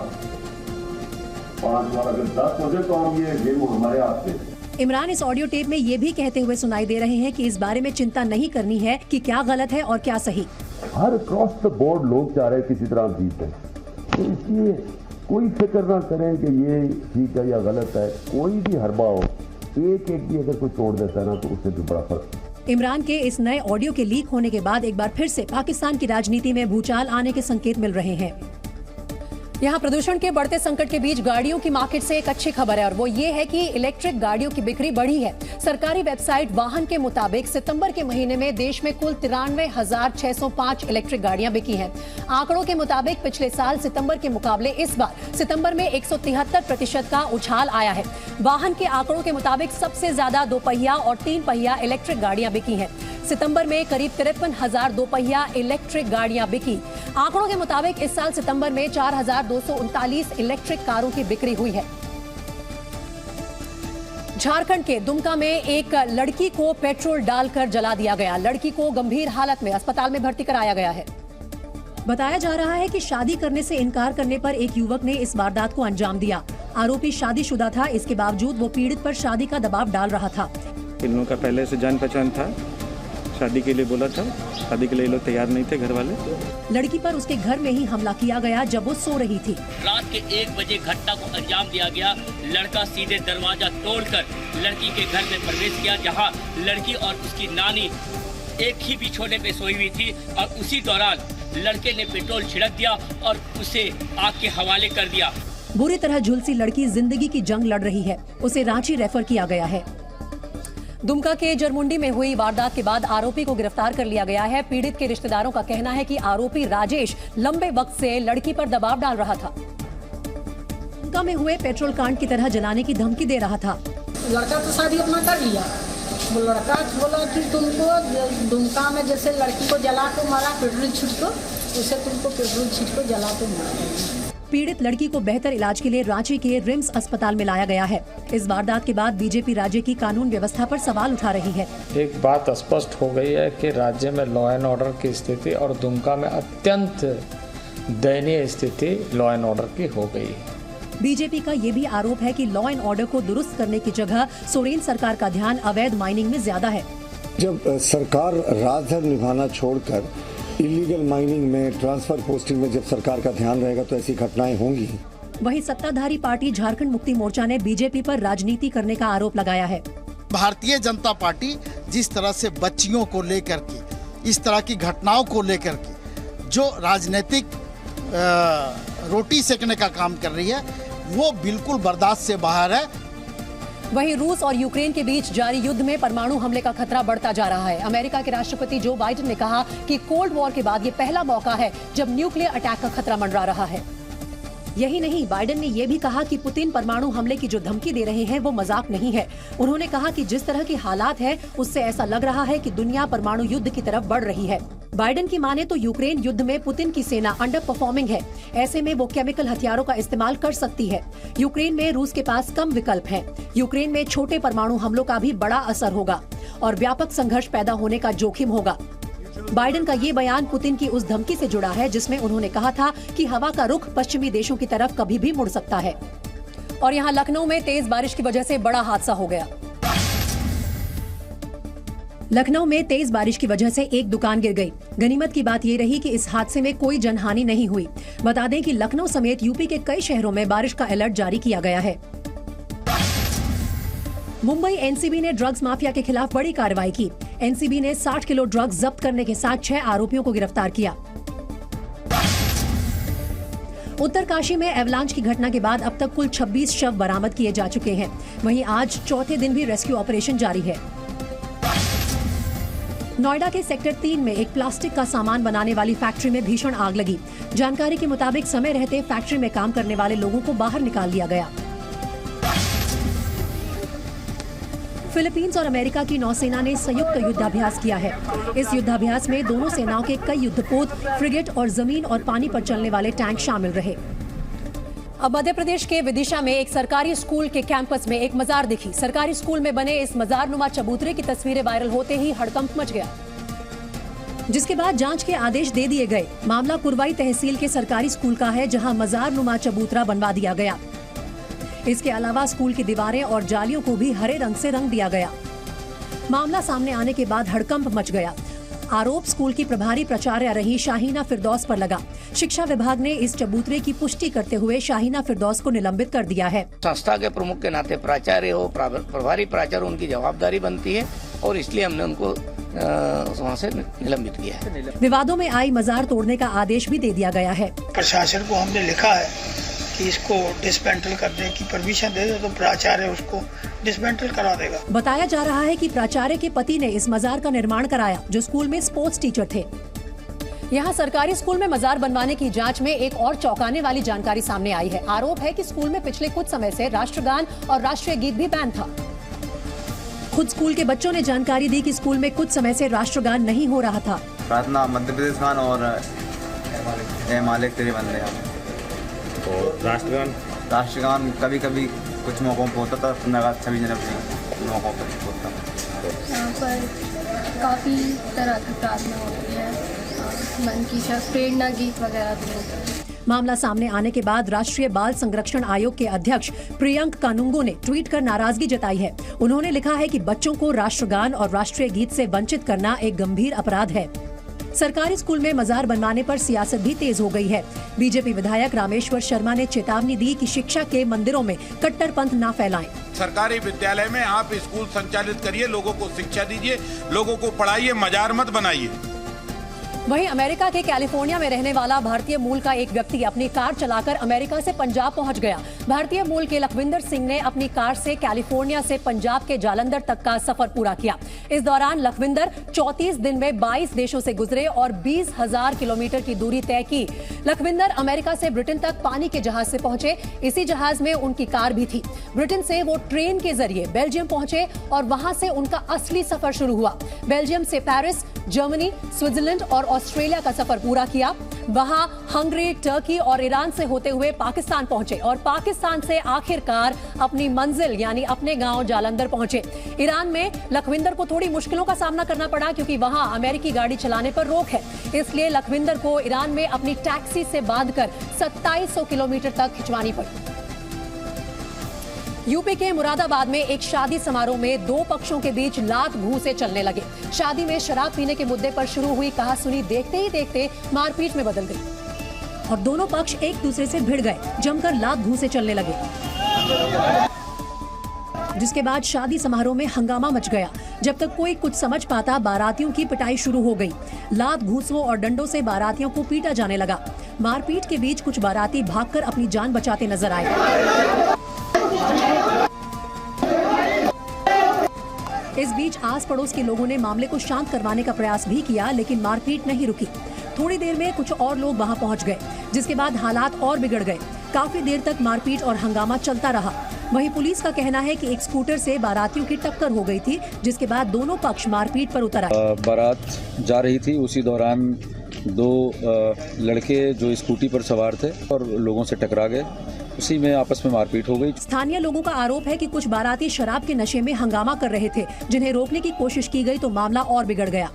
5 वाला अगर 10 हो जाए तो हम ये गेम हमारे हाथ में। इमरान इस ऑडियो टेप में ये भी कहते हुए सुनाई दे रहे हैं कि इस बारे में चिंता नहीं करनी है कि क्या गलत है और क्या सही। हर क्रॉस द बोर्ड लोग चाह रहे हैं किसी तरह जीते, तो इसलिए कोई फिक्र ना करें कि ये ठीक है या गलत है। कोई भी हरबा हो, एक भी अगर कोई तोड़ देता है ना, तो उससे भी बड़ा फर्क। इमरान के इस नए ऑडियो के लीक होने के बाद एक बार फिर से पाकिस्तान की राजनीति में भूचाल आने के संकेत मिल रहे हैं। यहाँ प्रदूषण के बढ़ते संकट के बीच गाड़ियों की मार्केट से एक अच्छी खबर है और वो ये है कि इलेक्ट्रिक गाड़ियों की बिक्री बढ़ी है। सरकारी वेबसाइट वाहन के मुताबिक सितंबर के महीने में देश में कुल 93,605 इलेक्ट्रिक गाड़ियां बिकी हैं। आंकड़ों के मुताबिक पिछले साल सितंबर के मुकाबले इस बार सितंबर में 173% का उछाल आया है। वाहन के आंकड़ों के मुताबिक सबसे ज्यादा 2 पहिया और 3 पहिया इलेक्ट्रिक गाड़ियां बिकी हैं। सितंबर में करीब 53,000 2 पहिया इलेक्ट्रिक गाड़ियां बिकी। आंकड़ों के मुताबिक इस साल सितंबर में 4,239 इलेक्ट्रिक कारों की बिक्री हुई है। झारखंड के दुमका में एक लड़की को पेट्रोल डालकर जला दिया गया। लड़की को गंभीर हालत में अस्पताल में भर्ती कराया गया है। बताया जा रहा है कि शादी करने से इनकार करने पर एक युवक ने इस वारदात को अंजाम दिया। आरोपी शादीशुदा था, इसके बावजूद वो पीड़ित पर शादी का दबाव डाल रहा था। इन लोगों का पहले से जान पहचान था, शादी के लिए बोला था, शादी के लिए लोग तैयार नहीं थे घर वाले। लड़की पर उसके घर में ही हमला किया गया जब वो सो रही थी। रात के 1 बजे घटना को अंजाम दिया गया। लड़का सीधे दरवाजा तोड़कर लड़की के घर में प्रवेश किया, जहां लड़की और उसकी नानी एक ही बिछोने पे सोई हुई थी और उसी दौरान लड़के ने पेट्रोल छिड़क दिया और उसे आग के हवाले कर दिया। बुरी तरह झुलसी लड़की जिंदगी की जंग लड़ रही है। उसे रांची रेफर किया गया है। दुमका के जरमुंडी में हुई वारदात के बाद आरोपी को गिरफ्तार कर लिया गया है। पीड़ित के रिश्तेदारों का कहना है कि आरोपी राजेश लंबे वक्त से लड़की पर दबाव डाल रहा था। दुमका में हुए पेट्रोल कांड की तरह जलाने की धमकी दे रहा था। लड़का तो शादी अपना कर लिया, वो लड़का बोला कि तुमको दुमका में जैसे लड़की को जला के मारा पेट्रोल छीट को, उसे तुमको पेट्रोल छीट को जला के मारा। पीड़ित लड़की को बेहतर इलाज के लिए रांची के रिम्स अस्पताल में लाया गया है। इस वारदात के बाद बीजेपी राज्य की कानून व्यवस्था पर सवाल उठा रही है। एक बात स्पष्ट हो गई है कि राज्य में लॉ एंड ऑर्डर की स्थिति और दुमका में अत्यंत दयनीय स्थिति लॉ एंड ऑर्डर की हो गई है। बीजेपी का ये भी आरोप है कि लॉ एंड ऑर्डर को दुरुस्त करने की जगह सोरेन सरकार का ध्यान अवैध माइनिंग में ज्यादा है। जब सरकार राजधर्म निभाना छोड़कर इलीगल माइनिंग में, ट्रांसफर पोस्टिंग में जब सरकार का ध्यान रहेगा तो ऐसी घटनाएं होंगी। वहीं सत्ताधारी पार्टी झारखंड मुक्ति मोर्चा ने बीजेपी पर राजनीति करने का आरोप लगाया है। भारतीय जनता पार्टी जिस तरह से बच्चियों को लेकर के, इस तरह की घटनाओं को लेकर के जो राजनीतिक रोटी सेकने का काम कर रही है, वो बिल्कुल बर्दाश्त से बाहर है। वहीं रूस और यूक्रेन के बीच जारी युद्ध में परमाणु हमले का खतरा बढ़ता जा रहा है। अमेरिका के राष्ट्रपति जो बाइडेन ने कहा कि कोल्ड वॉर के बाद ये पहला मौका है जब न्यूक्लियर अटैक का खतरा मंडरा रहा है। यही नहीं, बाइडेन ने यह भी कहा कि पुतिन परमाणु हमले की जो धमकी दे रहे हैं वो मजाक नहीं है। उन्होंने कहा कि जिस तरह की हालात है उससे ऐसा लग रहा है कि दुनिया परमाणु युद्ध की तरफ बढ़ रही है। बाइडेन की माने तो यूक्रेन युद्ध में पुतिन की सेना अंडर परफॉर्मिंग है। ऐसे में वो केमिकल हथियारों का इस्तेमाल कर सकती है। यूक्रेन में रूस के पास कम विकल्प हैं। यूक्रेन में छोटे परमाणु हमलों का भी बड़ा असर होगा और व्यापक संघर्ष पैदा होने का जोखिम होगा। बाइडेन का ये बयान पुतिन की उस धमकी से जुड़ा है जिसमें उन्होंने कहा था कि हवा का रुख पश्चिमी देशों की तरफ कभी भी मुड़ सकता है। और यहाँ लखनऊ में तेज बारिश की वजह से बड़ा हादसा हो गया। लखनऊ में तेज बारिश की वजह से एक दुकान गिर गई। गनीमत की बात ये रही कि इस हादसे में कोई जनहानि नहीं हुई। बता दें कि लखनऊ समेत यूपी के कई शहरों में बारिश का अलर्ट जारी किया गया है। मुंबई एनसीबी ने ड्रग्स माफिया के खिलाफ बड़ी कार्रवाई की। एनसीबी ने 60 किलो ड्रग्स जब्त करने के साथ 6 आरोपियों को गिरफ्तार किया। उत्तरकाशी में एवलांच की घटना के बाद अब तक कुल 26 शव बरामद किए जा चुके हैं। वहीं आज चौथे दिन भी रेस्क्यू ऑपरेशन जारी है। नोएडा के सेक्टर 3 में एक प्लास्टिक का सामान बनाने वाली फैक्ट्री में भीषण आग लगी। जानकारी के मुताबिक समय रहते फैक्ट्री में काम करने वाले लोगों को बाहर निकाल लिया गया। फिलीपींस और अमेरिका की नौसेना ने संयुक्त युद्धाभ्यास किया है। इस युद्धाभ्यास में दोनों सेनाओं के कई युद्धपोत, फ्रिगेट और जमीन और पानी पर चलने वाले टैंक शामिल रहे। अब मध्य प्रदेश के विदिशा में एक सरकारी स्कूल के कैंपस में एक मजार दिखी। सरकारी स्कूल में बने इस मजारनुमा चबूतरे की तस्वीरें वायरल होते ही हड़कंप मच गया, जिसके बाद जांच के आदेश दे दिए गए। मामला कुरवाई तहसील के सरकारी स्कूल का है, जहां मजारनुमा चबूतरा बनवा दिया गया। इसके अलावा स्कूल की दीवारें और जालियों को भी हरे रंग से रंग दिया गया। मामला सामने आने के बाद हड़कंप मच गया। आरोप स्कूल की प्रभारी प्राचार्य रही शाहीना फिरदौस पर लगा। शिक्षा विभाग ने इस चबूतरे की पुष्टि करते हुए शाहीना फिरदौस को निलंबित कर दिया है। संस्था के प्रमुख के नाते प्राचार्य हो, प्रभारी प्राचार्य, उनकी जवाबदारी बनती है और इसलिए हमने उनको वहाँ से निलंबित किया है। विवादों में आई मजार तोड़ने का आदेश भी दे दिया गया है। प्रशासन को हमने लिखा है कि इसको डिसमेंटल करने की परमिशन दे दो, तो प्राचार्य उसको डिसमेंटल करा देगा। बताया जा रहा है कि प्राचार्य के पति ने इस मजार का निर्माण कराया, जो स्कूल में स्पोर्ट्स टीचर थे। यहाँ सरकारी स्कूल में मजार बनवाने की जांच में एक और चौंकाने वाली जानकारी सामने आई है। आरोप है कि स्कूल में पिछले कुछ समय से राष्ट्रगान और राष्ट्रीय गीत भी बैन था। खुद स्कूल के बच्चों ने जानकारी दी कि स्कूल में कुछ समय से राष्ट्रगान नहीं हो रहा था। प्रार्थना मध्य प्रदेश गान और ए मालिक तेरे बंदे। तो राष्ट्रगान कभी कभी कुछ मौकों पर होता था, 26 जनवरी मौकों पर होता। यहाँ पर काफ़ी तरह की प्रार्थना होती है, मन की प्रेरणा गीत वगैरह भी होते हैं। मामला सामने आने के बाद राष्ट्रीय बाल संरक्षण आयोग के अध्यक्ष प्रियंक कानूंगो ने ट्वीट कर नाराजगी जताई है। उन्होंने लिखा है कि बच्चों को राष्ट्रगान और राष्ट्रीय गीत से वंचित करना एक गंभीर अपराध है। सरकारी स्कूल में मजार बनवाने पर सियासत भी तेज हो गई है। बीजेपी विधायक रामेश्वर शर्मा ने चेतावनी दी कि शिक्षा के मंदिरों में कट्टरपंथ न फैलाएं। सरकारी विद्यालय में आप स्कूल संचालित करिए, लोगों को शिक्षा दीजिए, लोगों को पढ़ाइए, मजार मत बनाइए। वहीं अमेरिका के कैलिफोर्निया में रहने वाला भारतीय मूल का एक व्यक्ति अपनी कार चलाकर अमेरिका से पंजाब पहुंच गया। भारतीय मूल के लखविंदर सिंह ने अपनी कार से कैलिफोर्निया से पंजाब के जालंधर तक का सफर पूरा किया। इस दौरान लखविंदर 34 दिन में 22 देशों से गुजरे और 20,000 किलोमीटर की दूरी तय की। लखविंदर अमेरिका से ब्रिटेन तक पानी के जहाज से पहुंचे। इसी जहाज में उनकी कार भी थी। ब्रिटेन से वो ट्रेन के जरिए बेल्जियम पहुंचे और वहां से उनका असली सफर शुरू हुआ। बेल्जियम से पेरिस, जर्मनी, स्विट्जरलैंड और ऑस्ट्रेलिया का सफर पूरा किया। वहां हंगरी, टर्की और ईरान से होते हुए पाकिस्तान पहुंचे और पाकिस्तान से आखिरकार अपनी मंजिल यानी अपने गांव जालंधर पहुंचे। ईरान में लखविंदर को थोड़ी मुश्किलों का सामना करना पड़ा, क्योंकि वहां अमेरिकी गाड़ी चलाने पर रोक है। इसलिए लखविंदर को ईरान में अपनी टैक्सी से बांधकर 2700 किलोमीटर तक खिंचवानी पड़ी। यूपी के मुरादाबाद में एक शादी समारोह में दो पक्षों के बीच लात घूंसे चलने लगे। शादी में शराब पीने के मुद्दे पर शुरू हुई कहासुनी देखते ही देखते मारपीट में बदल गई और दोनों पक्ष एक दूसरे से भिड़ गए, जमकर लात घूंसे चलने लगे, जिसके बाद शादी समारोह में हंगामा मच गया। जब तक कोई कुछ समझ पाता, बारातियों की पिटाई शुरू हो गई। लात घूंसों और डंडों से बारातियों को पीटा जाने लगा। मारपीट के बीच कुछ बाराती भागकर अपनी जान बचाते नजर आए। इस बीच आस पड़ोस के लोगों ने मामले को शांत करवाने का प्रयास भी किया, लेकिन मारपीट नहीं रुकी। थोड़ी देर में कुछ और लोग वहां पहुंच गए, जिसके बाद हालात और बिगड़ गए। काफी देर तक मारपीट और हंगामा चलता रहा। वहीं पुलिस का कहना है कि एक स्कूटर से बारातियों की टक्कर हो गई थी, जिसके बाद दोनों पक्ष मारपीट पर उतर आए। बारात जा रही थी, उसी दौरान दो लड़के जो स्कूटी पर सवार थे और लोगों से टकरा गए। उसी में आपस में मारपीट हो गई। स्थानीय लोगों का आरोप है कि कुछ बाराती शराब के नशे में हंगामा कर रहे थे, जिन्हें रोकने की कोशिश की गई तो मामला और बिगड़ गया।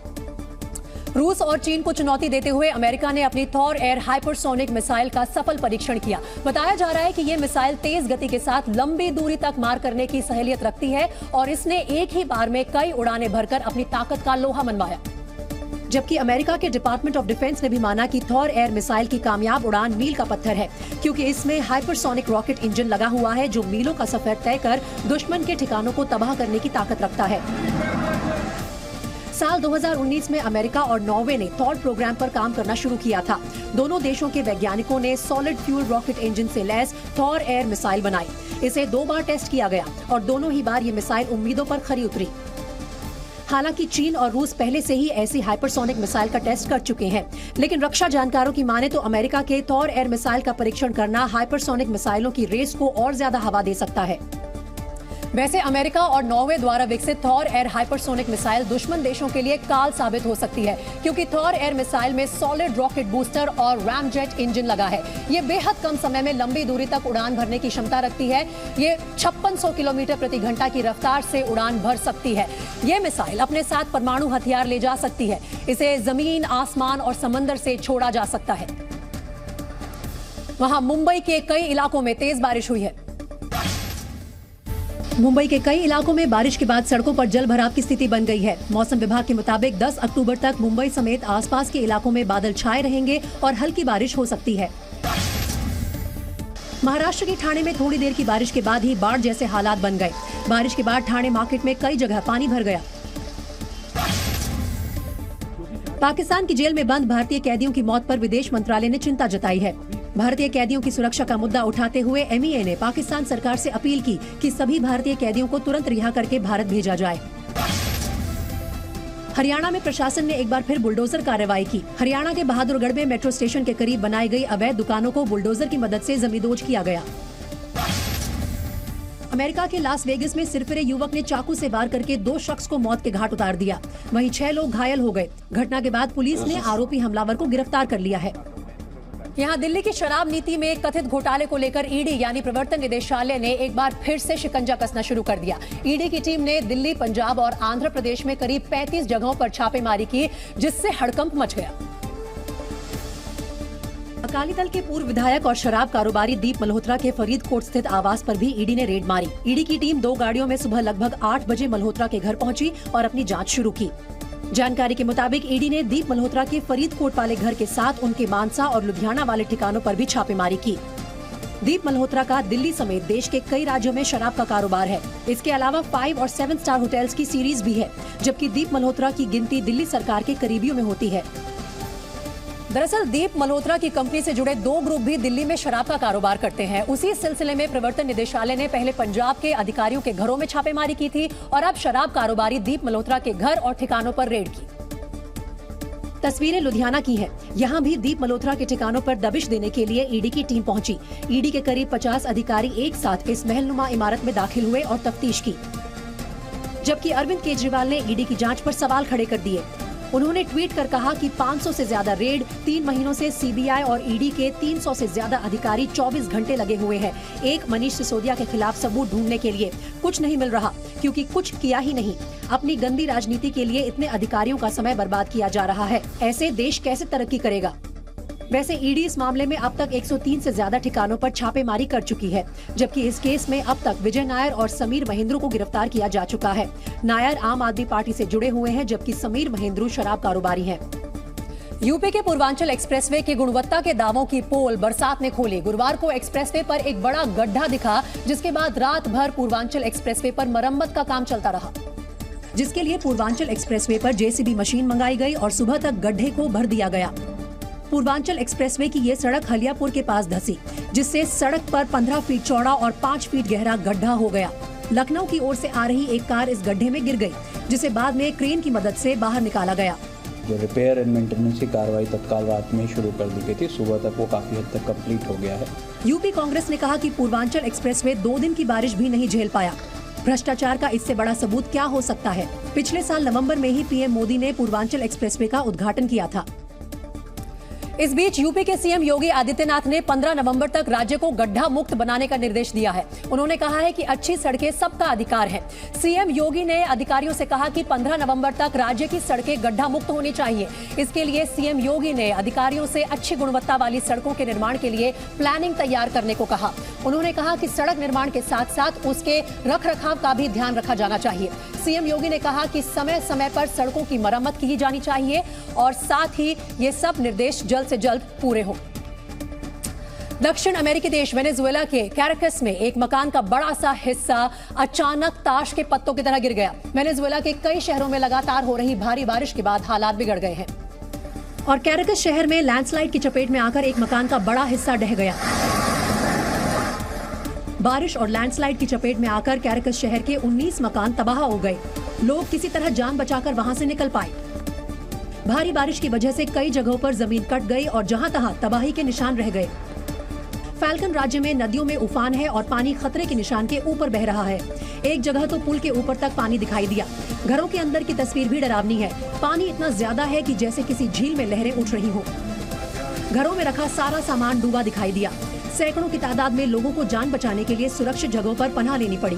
रूस और चीन को चुनौती देते हुए अमेरिका ने अपनी थॉर एयर हाइपरसोनिक मिसाइल का सफल परीक्षण किया। बताया जा रहा है कि ये मिसाइल तेज गति के साथ लंबी दूरी तक मार करने की सहेलियत रखती है और इसने एक ही बार में कई उड़ानें भरकर अपनी ताकत का लोहा मनवाया। जबकि अमेरिका के डिपार्टमेंट ऑफ डिफेंस ने भी माना कि थॉर एयर मिसाइल की कामयाब उड़ान मील का पत्थर है, क्योंकि इसमें हाइपरसोनिक रॉकेट इंजन लगा हुआ है जो मीलों का सफर तय कर दुश्मन के ठिकानों को तबाह करने की ताकत रखता है। साल 2019 में अमेरिका और नॉर्वे ने थॉर प्रोग्राम पर काम करना शुरू किया था। दोनों देशों के वैज्ञानिकों ने सॉलिड फ्यूल रॉकेट इंजन से लैस थॉर एयर मिसाइल बनाई। इसे 2 बार टेस्ट किया गया और दोनों ही बार ये मिसाइल उम्मीदों पर खरी उतरी। हालांकि चीन और रूस पहले से ही ऐसी हाइपरसोनिक मिसाइल का टेस्ट कर चुके हैं, लेकिन रक्षा जानकारों की माने तो अमेरिका के थॉर एयर मिसाइल का परीक्षण करना हाइपरसोनिक मिसाइलों की रेस को और ज्यादा हवा दे सकता है। वैसे अमेरिका और नॉर्वे द्वारा विकसित थॉर एयर हाइपरसोनिक मिसाइल दुश्मन देशों के लिए काल साबित हो सकती है, क्योंकि थॉर एयर मिसाइल में सॉलिड रॉकेट बूस्टर और रैमजेट इंजन लगा है। ये बेहद कम समय में लंबी दूरी तक उड़ान भरने की क्षमता रखती है। ये 5600 किलोमीटर प्रति घंटा की रफ्तार से उड़ान भर सकती है। ये मिसाइल अपने साथ परमाणु हथियार ले जा सकती है। इसे जमीन, आसमान और समंदर से छोड़ा जा सकता है। वहां मुंबई के कई इलाकों में तेज बारिश हुई है। मुंबई के कई इलाकों में बारिश के बाद सड़कों पर जल भराव की स्थिति बन गई है। मौसम विभाग के मुताबिक 10 अक्टूबर तक मुंबई समेत आसपास के इलाकों में बादल छाए रहेंगे और हल्की बारिश हो सकती है। महाराष्ट्र के ठाणे में थोड़ी देर की बारिश के बाद ही बाढ़ जैसे हालात बन गए। बारिश के बाद ठाणे मार्केट में कई जगह पानी भर गया। पाकिस्तान की जेल में बंद भारतीय कैदियों की मौत पर विदेश मंत्रालय ने चिंता जताई है। भारतीय कैदियों की सुरक्षा का मुद्दा उठाते हुए MEA ने पाकिस्तान सरकार से अपील की कि सभी भारतीय कैदियों को तुरंत रिहा करके भारत भेजा जाए। हरियाणा में प्रशासन ने एक बार फिर बुलडोजर कार्रवाई की। हरियाणा के बहादुरगढ़ में मेट्रो स्टेशन के करीब बनाई गई अवैध दुकानों को बुलडोजर की मदद से जमींदोज किया गया। अमेरिका के लास वेगस में सिरफिरे युवक ने चाकू से वार करके 2 शख्स को मौत के घाट उतार दिया। वहीं 6 लोग घायल हो गए। घटना के बाद पुलिस ने आरोपी हमलावर को गिरफ्तार कर लिया है। यहाँ दिल्ली की शराब नीति में कथित घोटाले को लेकर ईडी यानी प्रवर्तन निदेशालय ने एक बार फिर से शिकंजा कसना शुरू कर दिया। ईडी की टीम ने दिल्ली, पंजाब और आंध्र प्रदेश में करीब 35 जगहों पर छापेमारी की, जिससे हड़कंप मच गया। अकाली दल के पूर्व विधायक और शराब कारोबारी दीप मल्होत्रा के फरीदकोट स्थित आवास पर भी ईडी ने रेड मारी। ईडी की टीम 2 गाड़ियों में सुबह लगभग 8 बजे मल्होत्रा के घर पहुंची और अपनी जांच शुरू की। जानकारी के मुताबिक ईडी ने दीप मल्होत्रा के फरीदकोट वाले घर के साथ उनके मानसा और लुधियाना वाले ठिकानों पर भी छापेमारी की। दीप मल्होत्रा का दिल्ली समेत देश के कई राज्यों में शराब का कारोबार है। इसके अलावा 5 और 7 स्टार होटल्स की सीरीज भी है, जबकि दीप मल्होत्रा की गिनती दिल्ली सरकार के करीबियों में होती है। दरअसल दीप मल्होत्रा की कंपनी से जुड़े 2 ग्रुप भी दिल्ली में शराब का कारोबार करते हैं। उसी सिलसिले में प्रवर्तन निदेशालय ने पहले पंजाब के अधिकारियों के घरों में छापेमारी की थी और अब शराब कारोबारी दीप मल्होत्रा के घर और ठिकानों पर रेड की। तस्वीरें लुधियाना की हैं। यहाँ भी दीप मल्होत्रा के ठिकानों पर दबिश देने के लिए ईडी की टीम पहुंची। ईडी के करीब 50 अधिकारी एक साथ इस महलनुमा इमारत में दाखिल हुए और तफ्तीश की, जबकि अरविंद केजरीवाल ने ईडी की जांच पर सवाल खड़े कर दिए। उन्होंने ट्वीट कर कहा कि 500 से ज्यादा रेड, 3 महीनों से सीबीआई और ईडी के 300 से ज्यादा अधिकारी 24 घंटे लगे हुए हैं एक मनीष सिसोदिया के खिलाफ सबूत ढूंढने के लिए। कुछ नहीं मिल रहा क्योंकि कुछ किया ही नहीं। अपनी गंदी राजनीति के लिए इतने अधिकारियों का समय बर्बाद किया जा रहा है। ऐसे देश कैसे तरक्की करेगा? वैसे ईडी इस मामले में अब तक 103 से ज्यादा ठिकानों पर छापेमारी कर चुकी है, जबकि इस केस में अब तक विजय नायर और समीर महेंद्रू को गिरफ्तार किया जा चुका है। नायर आम आदमी पार्टी से जुड़े हुए हैं, जबकि समीर महेंद्रू शराब कारोबारी हैं। यूपी के पूर्वांचल एक्सप्रेसवे की गुणवत्ता के दावों की पोल बरसात ने खोली। गुरुवार को एक्सप्रेसवे पर एक बड़ा गड्ढा दिखा, जिसके बाद रात भर पूर्वांचल एक्सप्रेसवे पर मरम्मत का काम चलता रहा, जिसके लिए पूर्वांचल एक्सप्रेसवे पर जेसीबी मशीन मंगाई गई और सुबह तक गड्ढे को भर दिया गया। पूर्वांचल एक्सप्रेसवे की ये सड़क हलियापुर के पास धंसी, जिससे सड़क पर 15 फीट चौड़ा और 5 फीट गहरा गड्ढा हो गया। लखनऊ की ओर से आ रही एक कार इस गड्ढे में गिर गई, जिसे बाद में क्रेन की मदद से बाहर निकाला गया। जो रिपेयर एंड मेंटेनेंस की कार्रवाई तत्काल रात में शुरू कर दी गई थी, सुबह तक वो काफी हद तक कंप्लीट हो गया है। यूपी कांग्रेस ने कहा कि पूर्वांचल एक्सप्रेसवे 2 दिन की बारिश भी नहीं झेल पाया। भ्रष्टाचार का इससे बड़ा सबूत क्या हो सकता है? पिछले साल नवंबर में ही पीएम मोदी ने पूर्वांचल एक्सप्रेसवे का उद्घाटन किया था। इस बीच यूपी के सीएम योगी आदित्यनाथ ने 15 नवंबर तक राज्य को गड्ढा मुक्त बनाने का निर्देश दिया है। उन्होंने कहा है कि अच्छी सड़कें सबका अधिकार है। सीएम योगी ने अधिकारियों से कहा कि 15 नवंबर तक राज्य की सड़कें गड्ढा मुक्त होनी चाहिए। इसके लिए सीएम योगी ने अधिकारियों से अच्छी गुणवत्ता वाली सड़कों के निर्माण के लिए प्लानिंग तैयार करने को कहा। उन्होंने कहा कि सड़क निर्माण के साथ साथ उसके रखरखाव का भी ध्यान रखा जाना चाहिए। सीएम योगी ने कहा कि समय समय पर सड़कों की मरम्मत की जानी चाहिए और साथ ही ये सब निर्देश जल्द से जल्द पूरे हो। दक्षिण अमेरिकी देश वेनेजुएला के कैराकस में एक मकान का बड़ा सा हिस्सा अचानक ताश के पत्तों की तरह गिर गया। वेनेजुएला के कई शहरों में लगातार हो रही भारी बारिश के बाद हालात बिगड़ गए हैं और कैराकस शहर में लैंडस्लाइड की चपेट में आकर एक मकान का बड़ा हिस्सा ढह गया। बारिश और लैंडस्लाइड की चपेट में आकर कैराकस शहर के 19 मकान तबाह हो गए। लोग किसी तरह जान बचाकर वहां से निकल पाए। भारी बारिश की वजह से कई जगहों पर जमीन कट गई और जहां तहां तबाही के निशान रह गए। फैल्कन राज्य में नदियों में उफान है और पानी खतरे के निशान के ऊपर बह रहा है। एक जगह तो पुल के ऊपर तक पानी दिखाई दिया। घरों के अंदर की तस्वीर भी डरावनी है। पानी इतना ज्यादा है कि जैसे किसी झील में लहरें उठ रही हो। घरों में रखा सारा सामान डूबा दिखाई दिया। सैकड़ों की तादाद में लोगों को जान बचाने के लिए सुरक्षित जगहों पर पनाह लेनी पड़ी।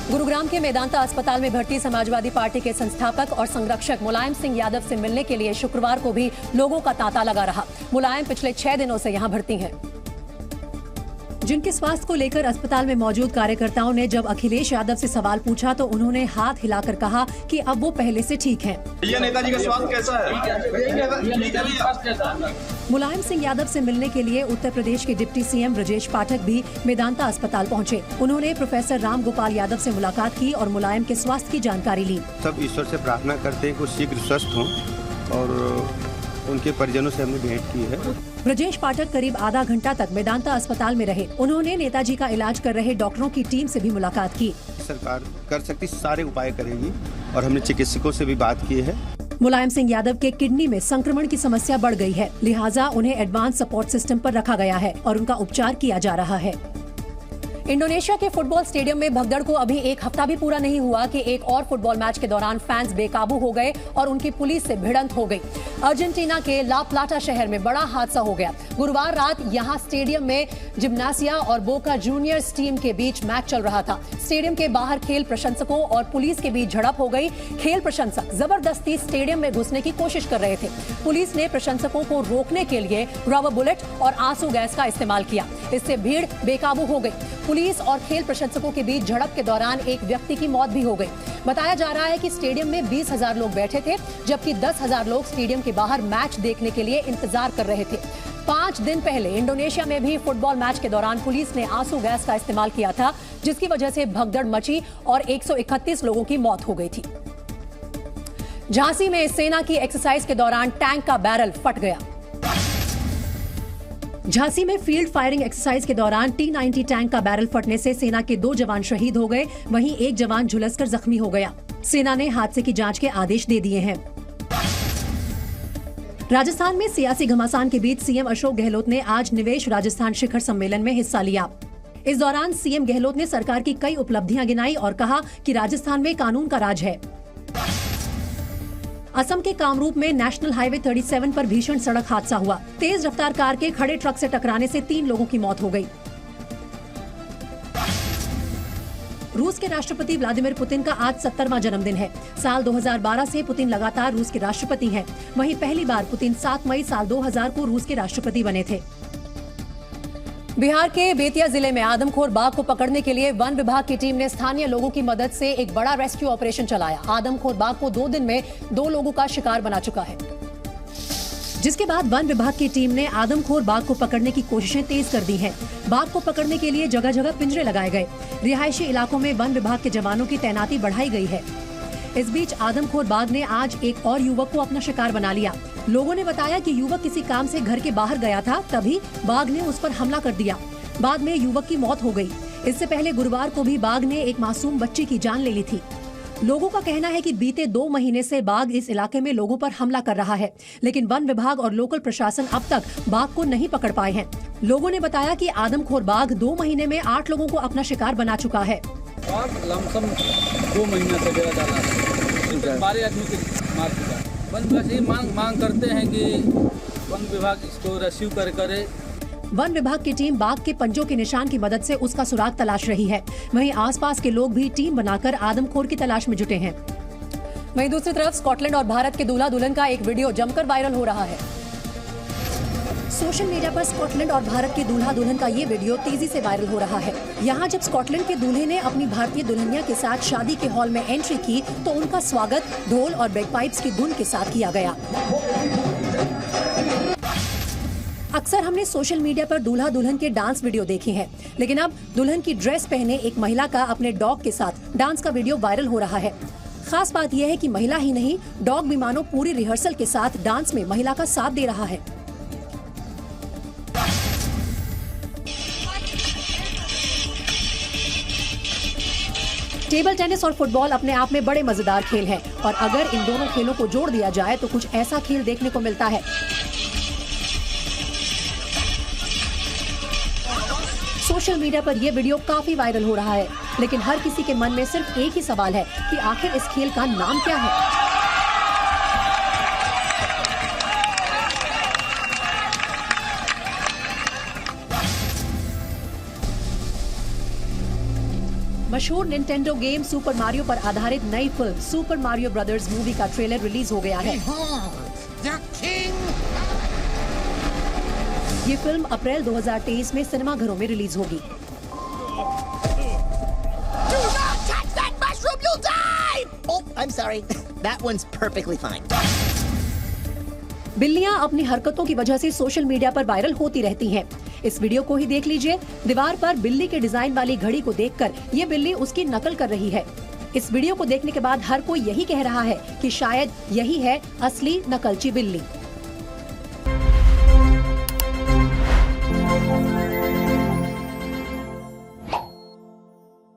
गुरुग्राम के मेदांता अस्पताल में भर्ती समाजवादी पार्टी के संस्थापक और संरक्षक मुलायम सिंह यादव से मिलने के लिए शुक्रवार को भी लोगों का तांता लगा रहा। मुलायम पिछले 6 दिनों से यहां भर्ती हैं। जिनके स्वास्थ्य को लेकर अस्पताल में मौजूद कार्यकर्ताओं ने जब अखिलेश यादव से सवाल पूछा तो उन्होंने हाथ हिलाकर कहा कि अब वो पहले से ठीक हैं। नेताजी का स्वास्थ्य कैसा है? मुलायम सिंह यादव से मिलने के लिए उत्तर प्रदेश के डिप्टी सीएम ब्रजेश पाठक भी मेदांता अस्पताल पहुंचे। उन्होंने प्रोफेसर राम गोपाल यादव से मुलाकात की और मुलायम के स्वास्थ्य की जानकारी ली। सब ईश्वर से प्रार्थना करते हैं कि वो शीघ्र स्वस्थ हों और उनके परिजनों से हमने भेंट की है। ब्रजेश पाठक करीब आधा घंटा तक मेदांता अस्पताल में रहे। उन्होंने नेताजी का इलाज कर रहे डॉक्टरों की टीम से भी मुलाकात की। सरकार कर सकती सारे उपाय करेगी और हमने चिकित्सकों से भी बात की है। मुलायम सिंह यादव के किडनी में संक्रमण की समस्या बढ़ गई है, लिहाजा उन्हें एडवांस सपोर्ट सिस्टम पर रखा गया है और उनका उपचार किया जा रहा है। इंडोनेशिया के फुटबॉल स्टेडियम में भगदड़ को अभी एक हफ्ता भी पूरा नहीं हुआ कि एक और फुटबॉल मैच के दौरान फैंस बेकाबू हो गए और उनकी पुलिस से भिड़ंत हो गई। अर्जेंटीना के ला प्लाटा शहर में बड़ा हादसा हो गया। गुरुवार रात यहां स्टेडियम में जिम्नासिया और बोका जूनियर्स टीम के बीच मैच चल रहा था। स्टेडियम के बाहर खेल प्रशंसकों और पुलिस के बीच झड़प हो गई। खेल प्रशंसक जबरदस्ती स्टेडियम में घुसने की कोशिश कर रहे थे। पुलिस ने प्रशंसकों को रोकने के लिए रबर बुलेट और आंसू गैस का इस्तेमाल किया। इससे भीड़ बेकाबू हो गई। पुलिस और खेल प्रशंसकों के बीच झड़प के दौरान एक व्यक्ति की मौत भी हो गई। बताया जा रहा है कि स्टेडियम में 20,000 लोग बैठे थे, जबकि 10,000 लोग स्टेडियम के बाहर मैच देखने के लिए इंतजार कर रहे थे। 5 दिन पहले इंडोनेशिया में भी फुटबॉल मैच के दौरान पुलिस ने आंसू गैस का इस्तेमाल किया था, जिसकी वजह से भगदड़ मची और 131 लोगों की मौत हो गई थी। झांसी में सेना की एक्सरसाइज के दौरान टैंक का बैरल फट गया। झांसी में फील्ड फायरिंग एक्सरसाइज के दौरान T-90 टैंक का बैरल फटने से सेना के 2 जवान शहीद हो गए, वहीं एक जवान झुलसकर जख्मी हो गया। सेना ने हादसे की जांच के आदेश दे दिए हैं। राजस्थान में सियासी घमासान के बीच सीएम अशोक गहलोत ने आज निवेश राजस्थान शिखर सम्मेलन में हिस्सा लिया। इस दौरान सीएम गहलोत ने सरकार की कई उपलब्धियां गिनाई और कहा कि राजस्थान में कानून का राज है। असम के कामरूप में नेशनल हाईवे 37 पर भीषण सड़क हादसा हुआ। तेज रफ्तार कार के खड़े ट्रक से टकराने से 3 लोगों की मौत हो गई। रूस के राष्ट्रपति व्लादिमीर पुतिन का आज 70वां जन्मदिन है। साल 2012 से पुतिन लगातार रूस के राष्ट्रपति हैं। वहीं पहली बार पुतिन 7 मई साल 2000 को रूस के राष्ट्रपति बने थे। बिहार के बेतिया जिले में आदमखोर बाघ को पकड़ने के लिए वन विभाग की टीम ने स्थानीय लोगों की मदद से एक बड़ा रेस्क्यू ऑपरेशन चलाया। आदमखोर बाघ को 2 दिन में 2 लोगों का शिकार बना चुका है, जिसके बाद वन विभाग की टीम ने आदमखोर बाघ को पकड़ने की कोशिशें तेज कर दी हैं। बाघ को पकड़ने के लिए जगह जगह पिंजरे लगाए गए। रिहायशी इलाकों में वन विभाग के जवानों की तैनाती बढ़ाई गई है। इस बीच आदमखोर बाघ ने आज एक और युवक को अपना शिकार बना लिया। लोगों ने बताया कि युवक किसी काम से घर के बाहर गया था, तभी बाघ ने उस पर हमला कर दिया। बाद में युवक की मौत हो गई। इससे पहले गुरुवार को भी बाघ ने एक मासूम बच्ची की जान ले ली थी। लोगों का कहना है कि बीते 2 महीने से बाघ इस इलाके में लोगों पर हमला कर रहा है, लेकिन वन विभाग और लोकल प्रशासन अब तक बाघ को नहीं पकड़ पाए हैं। लोगों ने बताया कि आदमखोर बाघ 2 महीने में 8 लोगों को अपना शिकार बना चुका है। लमसम 2 महीने से डेरा डाला है, 12 आदमी को मार चुका है। वन विभाग से मांग करते हैं कि वन विभाग इसको रेस्क्यू करे। वन विभाग की टीम बाघ के पंजों के निशान की मदद से उसका सुराग तलाश रही है। वहीं आसपास के लोग भी टीम बनाकर आदमखोर की तलाश में जुटे हैं। वहीं दूसरी तरफ स्कॉटलैंड और भारत के दूल्हा दुल्हन का एक वीडियो जमकर वायरल हो रहा है। सोशल मीडिया पर स्कॉटलैंड और भारत के दूल्हा दुल्हन का ये वीडियो तेजी से वायरल हो रहा है। यहाँ जब स्कॉटलैंड के दूल्हे ने अपनी भारतीय दुल्हनिया के साथ शादी के हॉल में एंट्री की तो उनका स्वागत ढोल और बैगपाइप्स की धुन के साथ किया गया। अक्सर हमने सोशल मीडिया पर दूल्हा दुल्हन के डांस वीडियो देखे हैं, लेकिन अब दुल्हन की ड्रेस पहने एक महिला का अपने डॉग के साथ डांस का वीडियो वायरल हो रहा है। खास बात यह है कि महिला ही नहीं, डॉग भी मानो पूरी रिहर्सल के साथ डांस में महिला का साथ दे रहा है। टेबल टेनिस और फुटबॉल अपने आप में बड़े मजेदार खेल हैं और अगर इन दोनों खेलों को जोड़ दिया जाए तो कुछ ऐसा खेल देखने को मिलता है। सोशल मीडिया पर यह वीडियो काफी वायरल हो रहा है, लेकिन हर किसी के मन में सिर्फ एक ही सवाल है कि आखिर इस खेल का नाम क्या है। मशहूर निंटेंडो गेम सुपर मारियो पर आधारित नई film super Mario brothers movie का ट्रेलर रिलीज हो गया है। ये फिल्म अप्रैल 2023 में सिनेमाघरों में रिलीज होगी। बिल्लियां अपनी हरकतों की वजह से सोशल मीडिया पर वायरल होती रहती हैं। इस वीडियो को ही देख लीजिए। दीवार पर बिल्ली के डिजाइन वाली घड़ी को देखकर ये बिल्ली उसकी नकल कर रही है। इस वीडियो को देखने के बाद हर कोई यही कह रहा है कि शायद यही है असली नकलची बिल्ली।